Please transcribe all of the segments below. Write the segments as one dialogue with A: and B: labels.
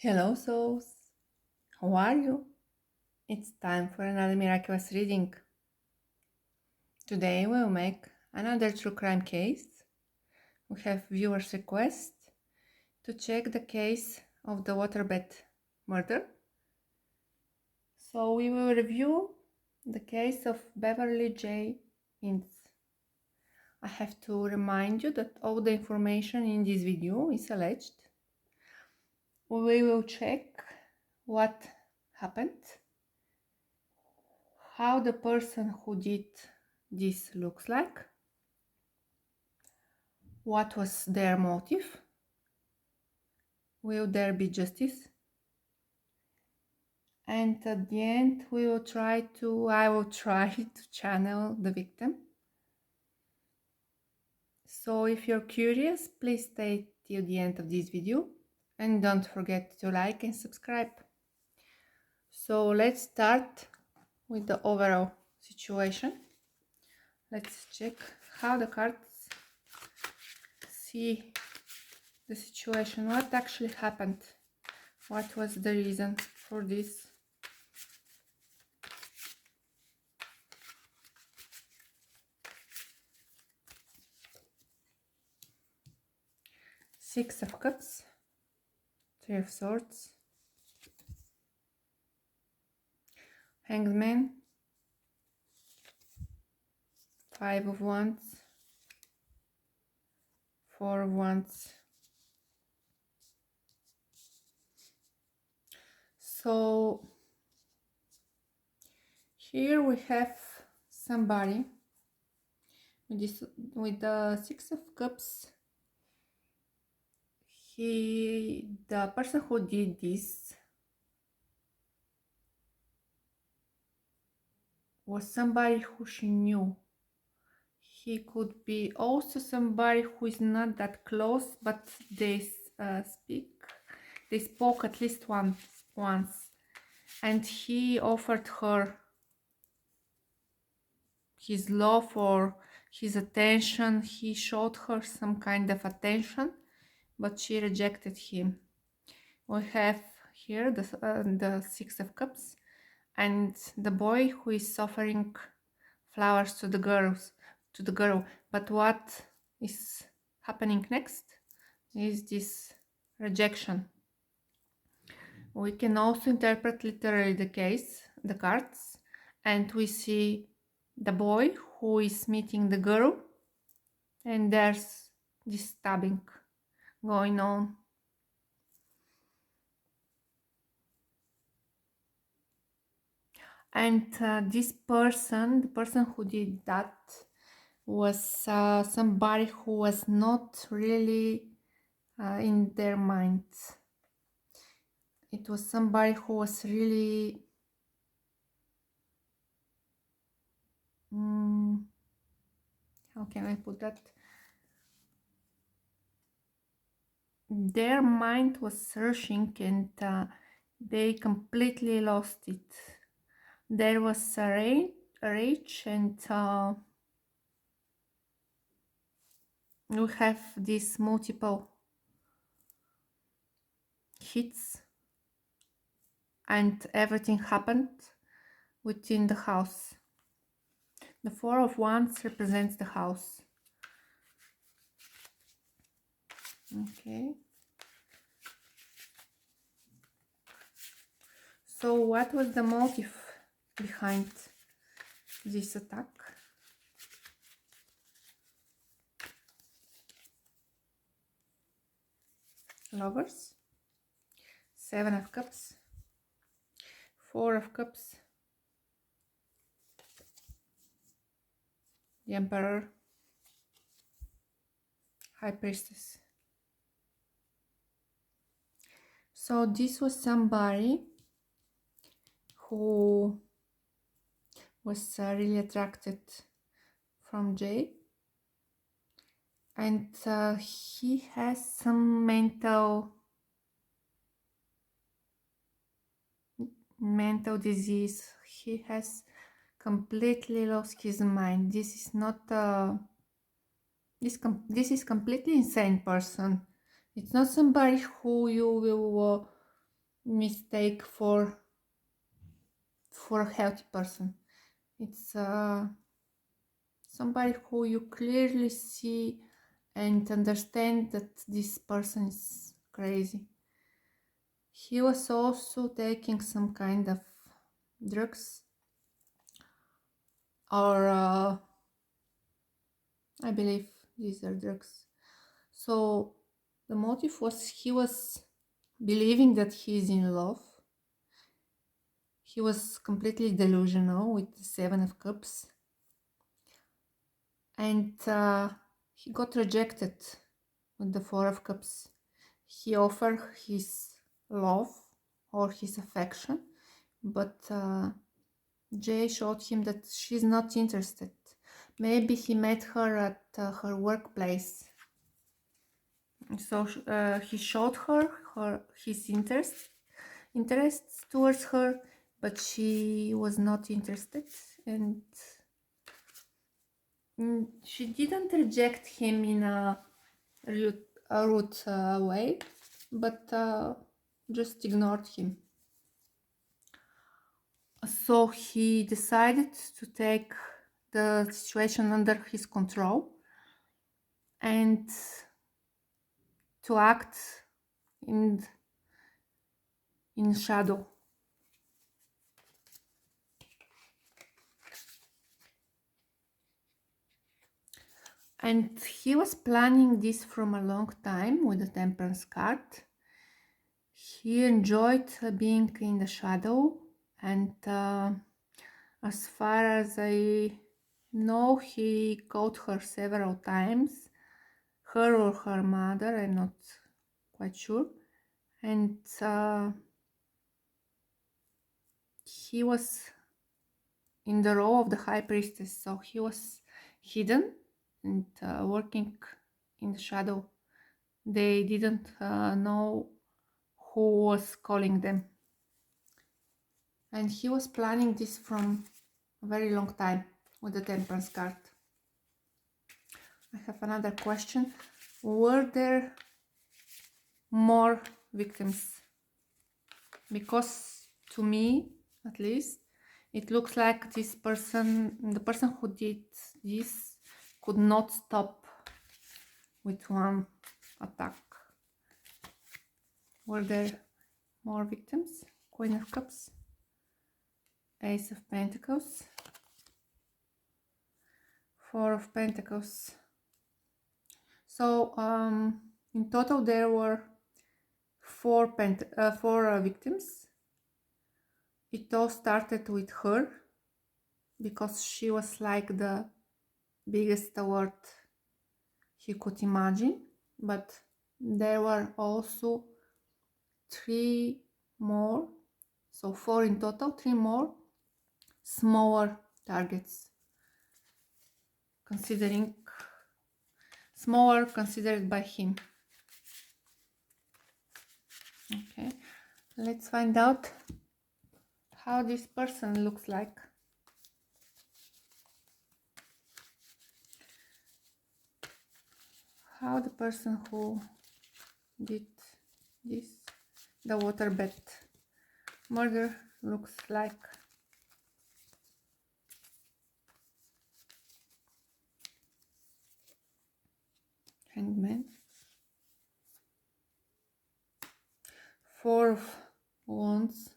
A: Hello, souls. How are you? It's time for another miraculous reading. Today we will make another true crime case. We have viewers' request to check the case of the waterbed murder. So we will review the case of Beverly Jaye Mintz. I have to remind you that all the information in this video is alleged. We will check what happened, how the person who did this looks like, what was their motive, will there be justice, and at the end I will try to channel the victim. So if you're curious, please stay till the end of this video and don't forget to like and subscribe. So let's start with the overall situation. Let's check how the cards see the situation, what actually happened, what was the reason for this. Six of Cups, Three of Swords, Hanged Man, Five of Wands, Four of Wands. So here we have somebody with the Six of Cups. The person who did this was somebody who she knew. He could be also somebody who is not that close, but they spoke at least once, and he offered her his love or his attention. He showed her some kind of attention, but she rejected him. We have here the Six of Cups and the boy who is offering flowers to the girl. But what is happening next is this rejection. We can also interpret literally the cards, and we see the boy who is meeting the girl, and there's this stabbing going on. And this person, the person who did that, was somebody who was not really in their minds. It was somebody who was really how can I put that? Their mind was searching, and they completely lost it. There was a rage, and we have these multiple hits, and everything happened within the house. The Four of Wands represents the house. Okay. So what was the motive behind this attack? Lovers, Seven of Cups, Four of Cups, the Emperor, High Priestess. So this was somebody who was really attracted from Jay, and he has some mental disease. He has completely lost his mind. This is not this is completely insane person. It's not somebody who you will mistake for a healthy person. It's somebody who you clearly see and understand that this person is crazy. He was also taking some kind of drugs, or I believe these are drugs. So the motive was he was believing that he is in love. He was completely delusional with the Seven of Cups. And he got rejected with the Four of Cups. He offered his love or his affection, but Jay showed him that she's not interested. Maybe he met her at her workplace. So he showed her his interests towards her, but she was not interested, and she didn't reject him in a rude way, but just ignored him. So he decided to take the situation under his control and to act in shadow. And he was planning this from a long time with the Temperance card. He enjoyed being in the shadow, and as far as I know, he caught her several times, her or her mother, I'm not quite sure. And he was in the role of the High Priestess, so he was hidden and working in the shadow. They didn't know who was calling them. And he was planning this from a very long time with the Temperance card. I have another question. Were there more victims? Because to me, at least, it looks like the person who did this could not stop with one attack. Were there more victims? Queen of Cups, Ace of Pentacles, Four of Pentacles. So in total there were four victims. It all started with her because she was like the biggest award he could imagine, but there were also three more, so four in total, three more smaller targets, considered by him. Okay, let's find out how this person looks like. How the person who did this, the waterbed murder, looks like. Hangman, Four of Wands.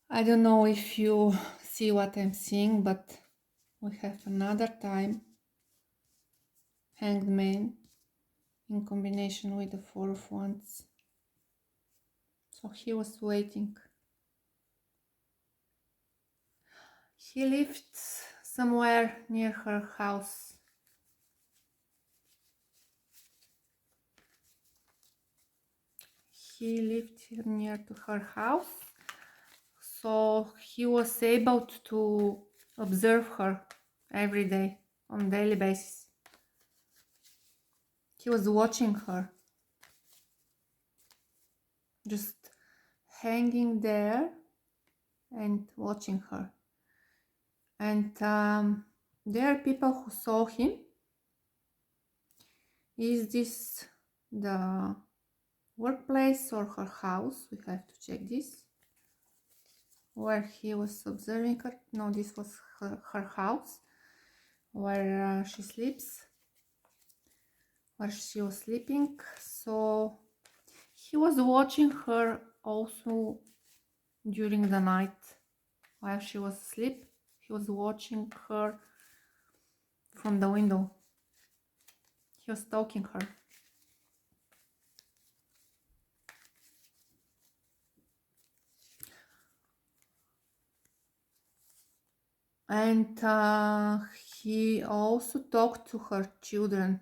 A: I don't know if you see what I'm seeing, but we have another time Hanged Man in combination with the Four of Wands. So he was waiting. He lived somewhere near her house. He lived near to her house, so he was able to observe her every day on a daily basis. He was watching her, just hanging there and watching her. And there are people who saw him. Is this the workplace or her house. We have to check this. Where he was observing her. No, this was her house, where she sleeps, where she was sleeping. So he was watching her also during the night while she was asleep. He was watching her from the window. He was stalking her. And he also talked to her children.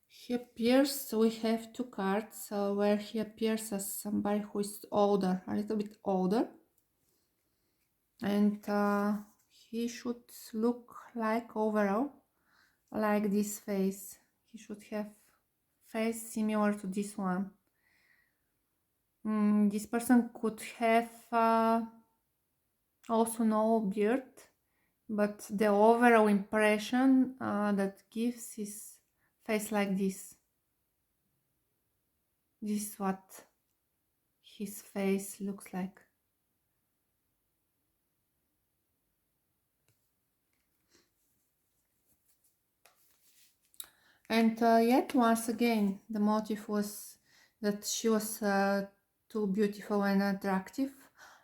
A: He appears, we have two cards where he appears as somebody who is older, a little bit older. And he should look like overall, like this face. He should have face similar to this one. This person could have also no beard, but the overall impression that gives his face like this. This is what his face looks like. And yet once again, the motive was that she was too beautiful and attractive,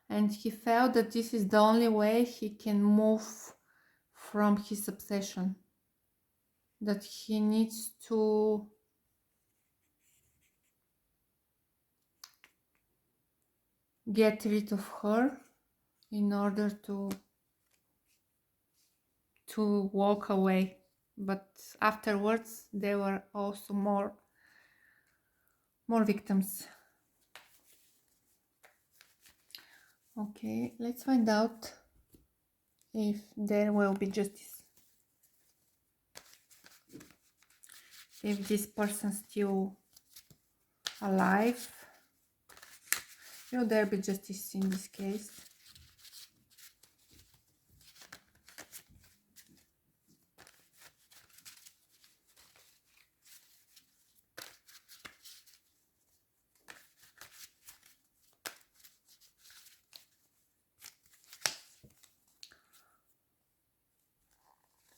A: and he felt that this is the only way he can move from his obsession, that he needs to get rid of her in order to walk away. But afterwards there were also more victims. Okay, let's find out if there will be justice. If this person still alive, will there be justice in this case?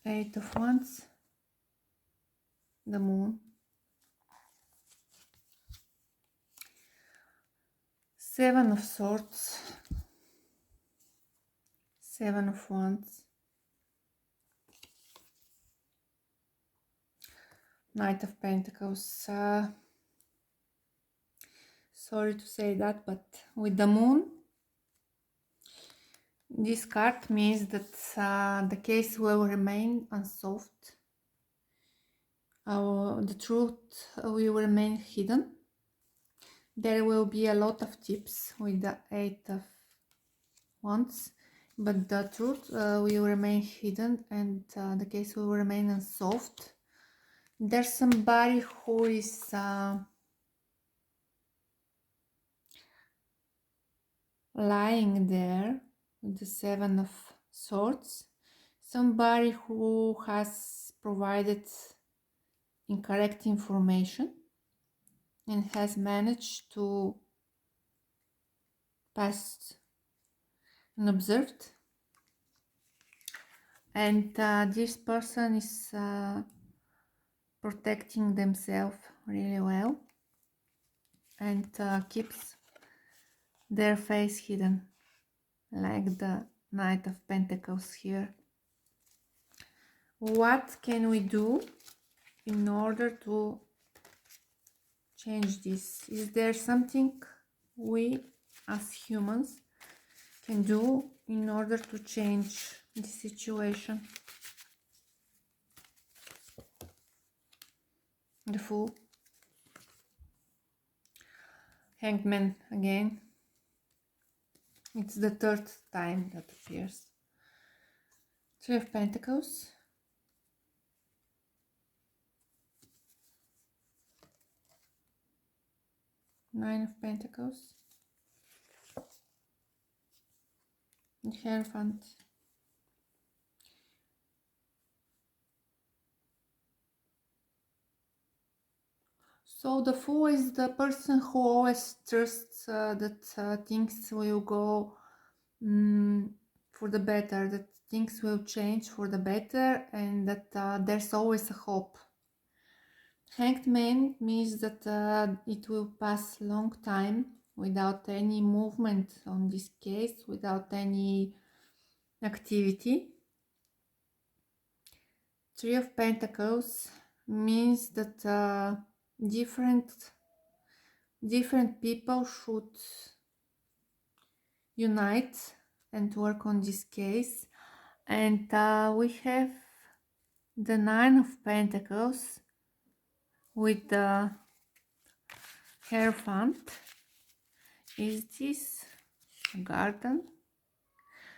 A: Eight of Wands, the Moon, Seven of Swords, Seven of Wands, Knight of Pentacles. Sorry to say that, but with the Moon, this card means that the case will remain unsolved. The truth will remain hidden. There will be a lot of tips with the Eight of Wands, but the truth will remain hidden, and the case will remain unsolved. There's somebody who is lying there with the Seven of Swords. Somebody who has provided incorrect information and has managed to pass unobserved. And this person is protecting themselves really well and keeps their face hidden, like the Knight of Pentacles here. What can we do in order to change this? Is there something we as humans can do in order to change the situation? The Fool, Hangman again. It's the third time that appears. Three of Pentacles, Nine of Pentacles, Hierophant. So the Fool is the person who always trusts that things will go for the better, that things will change for the better, and that there's always a hope. Hanged Man means that it will pass long time without any movement on this case, without any activity. Three of Pentacles means that different people should unite and work on this case. And we have the Nine of Pentacles with the Hierophant. Is this a garden?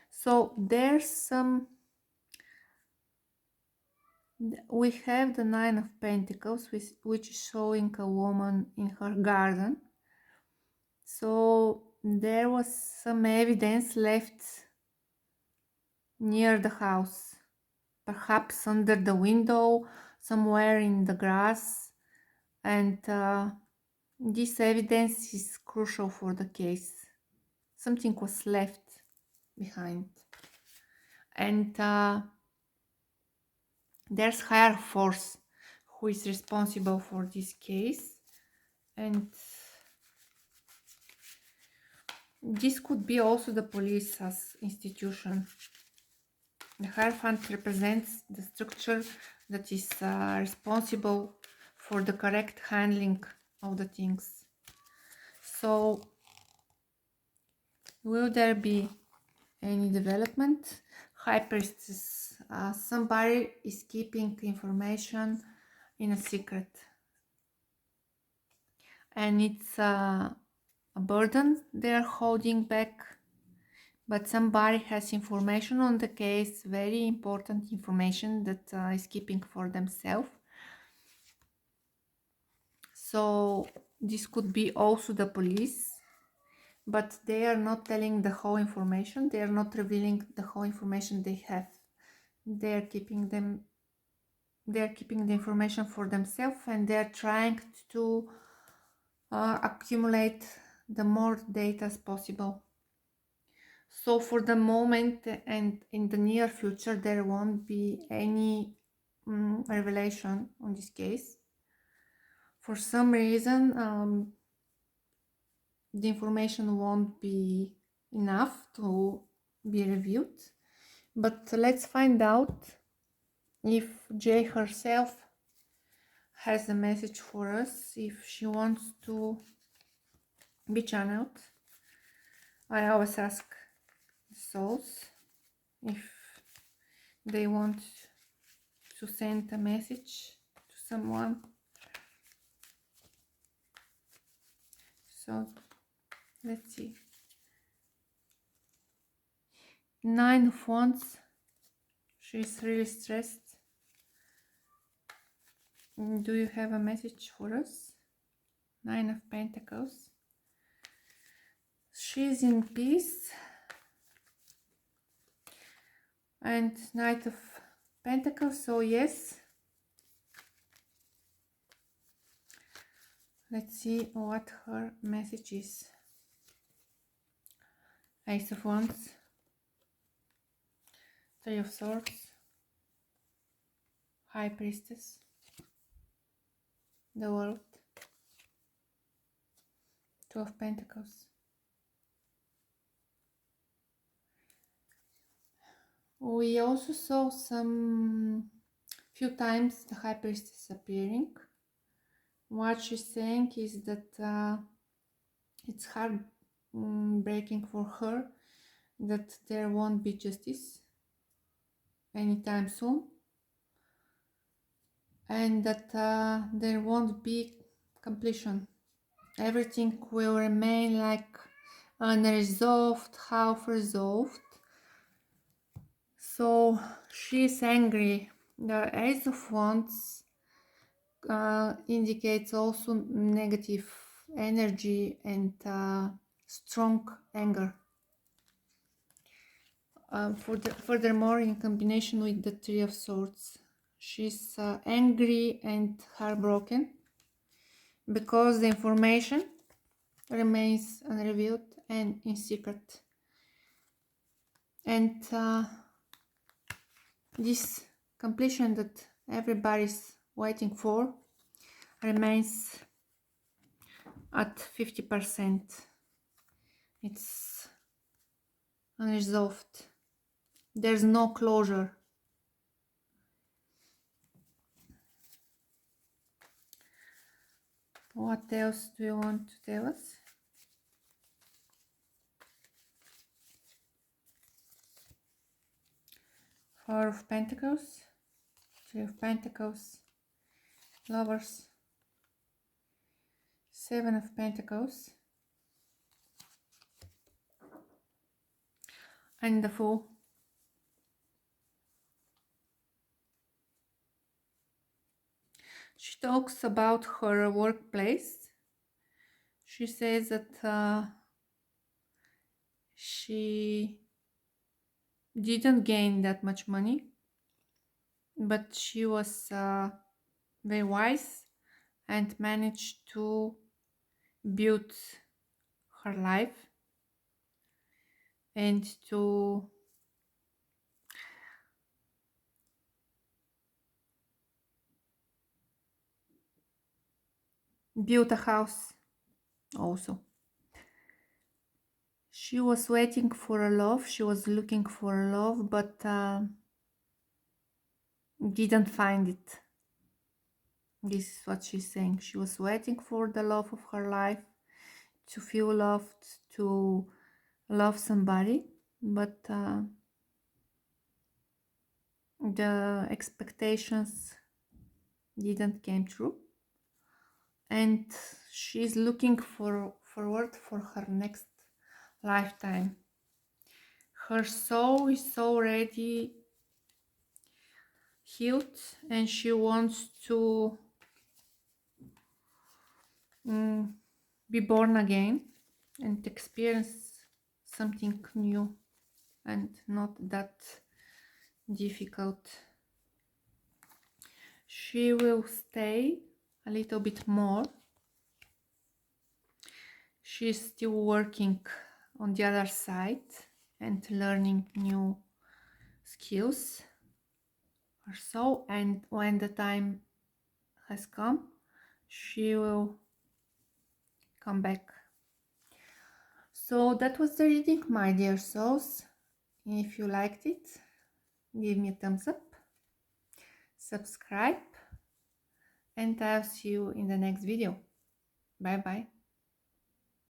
A: So there's some, we have the Nine of Pentacles, which is showing a woman in her garden. So there was some evidence left near the house, perhaps under the window, somewhere in the grass, and this evidence is crucial for the case. Something was left behind, and there's higher force who is responsible for this case, and this could be also the police as institution. The Hierophant represents the structure that is responsible for the correct handling of the things. So, will there be any development? High Priestess, somebody is keeping information in a secret, and it's a burden they're holding back, but somebody has information on the case, very important information that is keeping for themselves. So this could be also the police, but they are not telling the whole information. They are not revealing the whole information they have. They are keeping the information for themselves, and they are trying to accumulate the more data as possible. So for the moment and in the near future, there won't be any revelation on this case. For some reason, the information won't be enough to be reviewed. But let's find out if Jay herself has a message for us, if she wants to be channeled. I always ask the souls if they want to send a message to someone. So let's see. Nine of Wands. She's really stressed. Do you have a message for us? Nine of Pentacles. She's in peace. And Knight of Pentacles, so yes. Let's see what her message is. Ace of Wands. Three of Swords. High Priestess. The World. Two of Pentacles. We also saw few times the High Priestess appearing. What she's saying is that it's heart breaking for her that there won't be justice anytime soon, and that there won't be completion. Everything will remain like unresolved, half resolved. So she's angry. The Ace of Wands indicates also negative energy and strong anger. Furthermore, in combination with the Three of Swords, she's angry and heartbroken because the information remains unrevealed and in secret. And this completion that everybody's waiting for remains at 50%. It's unresolved. There's no closure. What else do you want to tell us? Four of Pentacles, Three of Pentacles, Lovers, Seven of Pentacles, and the Fool. She talks about her workplace. She says that she didn't gain that much money, but she was very wise and managed to build her life and to build a house also. She was waiting for a love, she was looking for a love, but didn't find it. This is what she's saying. She was waiting for the love of her life, to feel loved, to love somebody, but the expectations didn't came true, and she's looking forward for her next lifetime. Her soul is already healed and she wants to be born again and experience something new and not that difficult. She will stay a little bit more. She's still working on the other side and learning new skills or so, and when the time has come, she will come back. So that was the reading, my dear souls. If you liked it, give me a thumbs up, subscribe, and I'll see you in the next video. Bye bye.